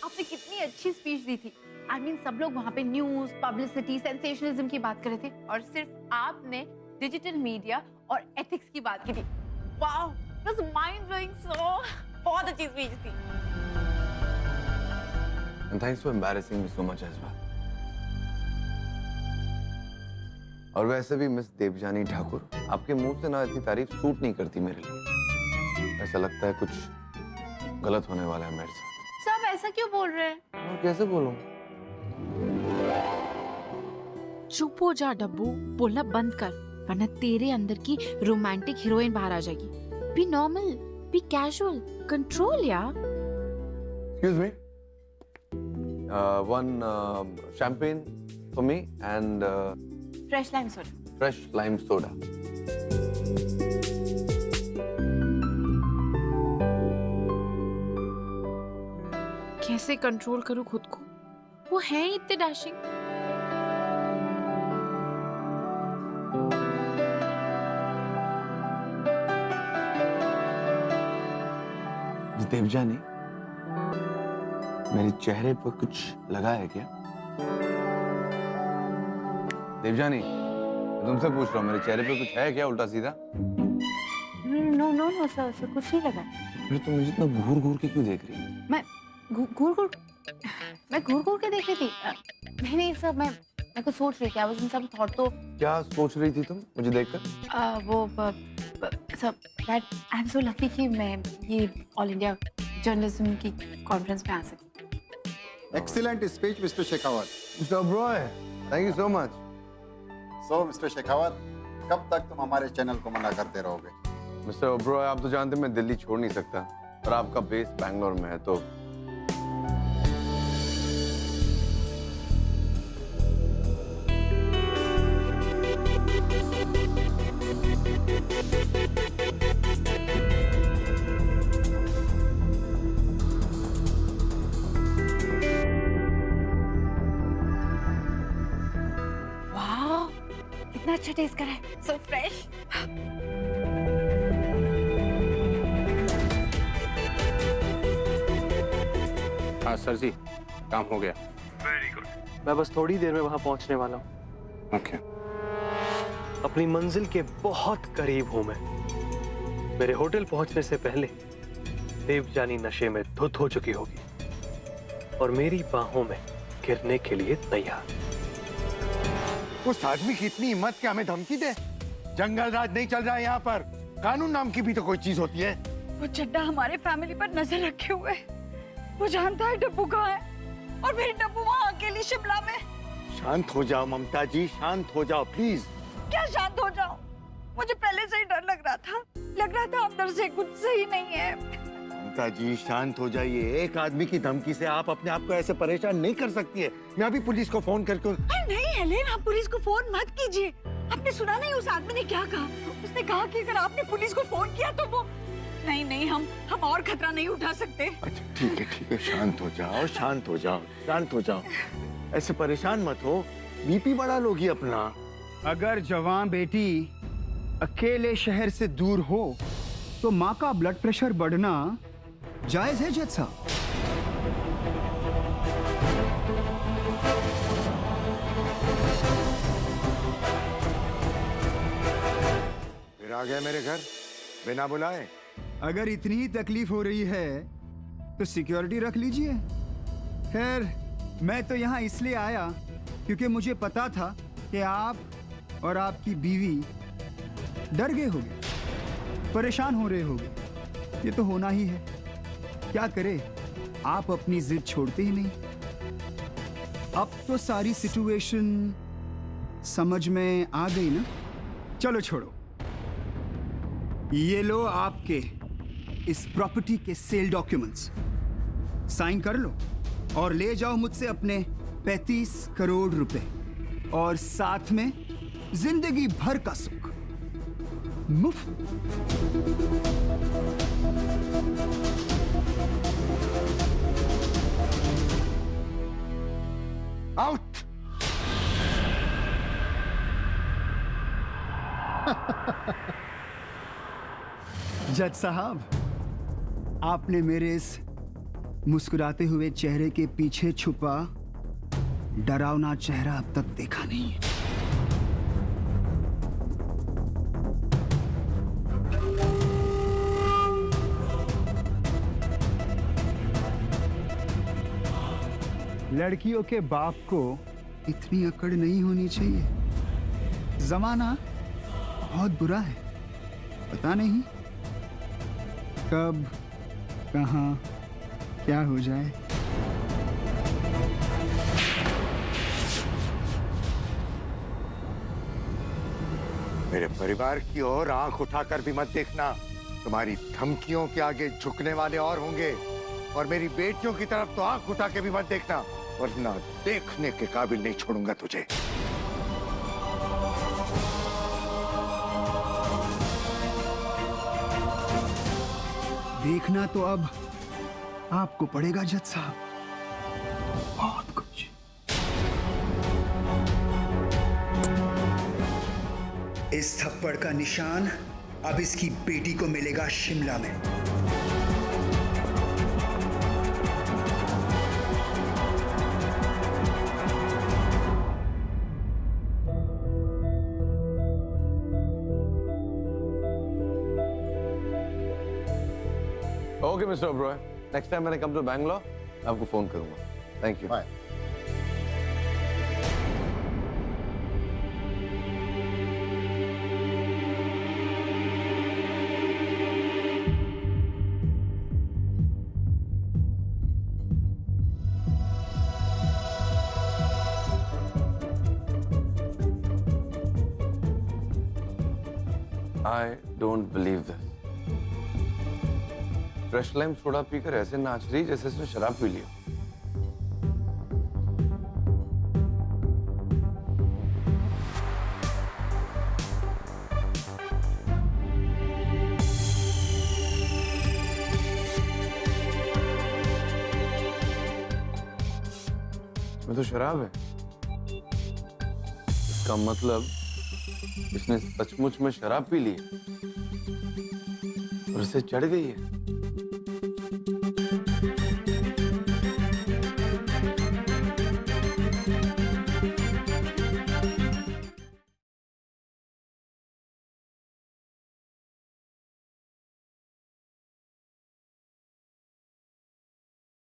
आपने कितनी अच्छी स्पीच दी थी। आई मीन सब लोग वहाँ पे न्यूज, पब्लिसिटी, सेंसेशनलिज्म की बात कर रहे थे और सिर्फ आपने डिजिटल मीडिया और एथिक्स की बात की थी। Wow, it was mind blowing. So बहुत अच्छी स्पीच थी। And thanks for embarrassing me so much as well. और वैसे भी मिस देवजानी ठाकुर, आपके मुंह से ना इतनी तारीफ सूट नहीं करती मेरे लिए। ऐसा लगता है कुछ गलत होने वाला है मेरे साथ। सब ऐसा क्यों बोल रहे हैं? और कैसे बोलूं? चुप हो जा डब्बू, बोलना बंद कर, वरना तेरे अंदर की रोमांटिक हीरोइन बाहर आ जाएगी। Be normal, be casual, control यार। Excuse me. One champagne for me and fresh lime soda. fresh lime soda. कैसे कंट्रोल करूं खुद को? वो है ही इतने डैशिंग। देवजानी, मेरे चेहरे पर कुछ लगा है क्या? देवजानी, मैं तुमसे पूछ रहा हूँ, मेरे चेहरे पे कुछ है क्या उल्टा सीधा? नो नो नो सर, कुछ नहीं लगा। फिर तुम मुझे इतना घूर घूर के क्यों देख रही हो? मैं घूर घूर के देख रही थी। नहीं सर, मैं कुछ सोच रही थी। I was in some thought. तो क्या सोच रही थी तुम मुझे देखकर? वो sir, that I am so lucky कि मैं ये ऑल इंडिया जर्नलिज्म की कॉन्फ्रेंस में आ सकी। Excellent speech, Mr. Shekhawat. Mr. Roy, thank you so much. So, Mr. Shekhawat, कब तक तुम हमारे चैनल को मना करते रहोगे? मिस्टर ओब्रॉय, आप तो जानते हैं मैं दिल्ली छोड़ नहीं सकता और आपका बेस बैंगलोर में है, तो वाह, कितना अच्छा टेस्ट कर रहा है। So fresh. हाँ सर जी, काम हो गया। Very good. मैं बस थोड़ी देर में वहां पहुंचने वाला हूँ। ओके। अपनी मंजिल के बहुत करीब हूं मैं। मेरे होटल पहुंचने से पहले देवजानी नशे में धुत हो चुकी होगी और मेरी बाहों में गिरने के लिए तैयार। उस आदमी की इतनी हिम्मत कि हमें धमकी दे? जंगल राज नहीं चल रहा है यहाँ पर, कानून नाम की भी तो कोई चीज होती है। वो चड्डा हमारे फैमिली पर नजर रखे हुए है। वो जानता है डब्बू कहाँ है और मेरी डब्बू वहाँ अकेली शिमला में। शांत हो जाओ ममता जी, शांत हो जाओ प्लीज। क्या शांत हो जाओ? मुझे पहले से ही डर लग रहा था अंदर से कुछ सही नहीं है। ममता जी शांत हो जाइए। एक आदमी की धमकी से आप अपने आप को ऐसे परेशान नहीं कर सकती है। मैं अभी पुलिस को फोन करके। नहीं हेलेन, आप पुलिस को फोन मत कीजिए। आपने सुना नहीं उस आदमी ने क्या कहा? उसने कहा कि अगर आपने पुलिस को फोन किया तो वो नहीं, हम और खतरा नहीं उठा सकते। अच्छा ठीक है, शांत हो जाओ, शांत हो जाओ, शांत हो जाओ। ऐसे परेशान मत हो, बीपी बढ़ा लोगी अपना। अगर जवान बेटी अकेले शहर से दूर हो तो माँ का ब्लड प्रेशर बढ़ना जायज है जज साहब। फिर आ गए मेरे घर बिना बुलाए। अगर इतनी ही तकलीफ हो रही है तो सिक्योरिटी रख लीजिए। खैर, मैं तो यहाँ इसलिए आया क्योंकि मुझे पता था कि आप और आपकी बीवी डर गए होगे, परेशान हो रहे होगे। ये तो होना ही है, क्या करे, आप अपनी जिद छोड़ते ही नहीं। अब तो सारी सिचुएशन समझ में आ गई ना? चलो छोड़ो, ये लो आपके इस प्रॉपर्टी के सेल डॉक्यूमेंट्स, साइन कर लो और ले जाओ मुझसे अपने 35 करोड़ रुपए और साथ में जिंदगी भर का सुख मुफ्त। आउट। जज साहब, आपने मेरे इस मुस्कुराते हुए चेहरे के पीछे छुपा डरावना चेहरा अब तक देखा नहीं है। लड़कियों के बाप को इतनी अकड़ नहीं होनी चाहिए। जमाना बहुत बुरा है, पता नहीं कब कहाँ क्या हो जाए। मेरे परिवार की ओर आंख उठाकर भी मत देखना। तुम्हारी धमकियों के आगे झुकने वाले और होंगे, और मेरी बेटियों की तरफ तो आंख उठा के भी मत देखना, वरना देखने के काबिल नहीं छोड़ूंगा तुझे। देखना तो अब आपको पड़ेगा जज साहब, बहुत कुछ। इस थप्पड़ का निशान अब इसकी बेटी को मिलेगा शिमला में। Okay mister Oberoi, next time मैंने कम टू बैंगलोर आपको फोन करूंगा। Thank you. Bye. I don't believe this. Fresh lime soda पीकर ऐसे नाच रही जैसे इसने शराब पी लिया। इसमें तो शराब है। इसका मतलब इसने सचमुच में शराब पी ली है और इसे चढ़ गई है।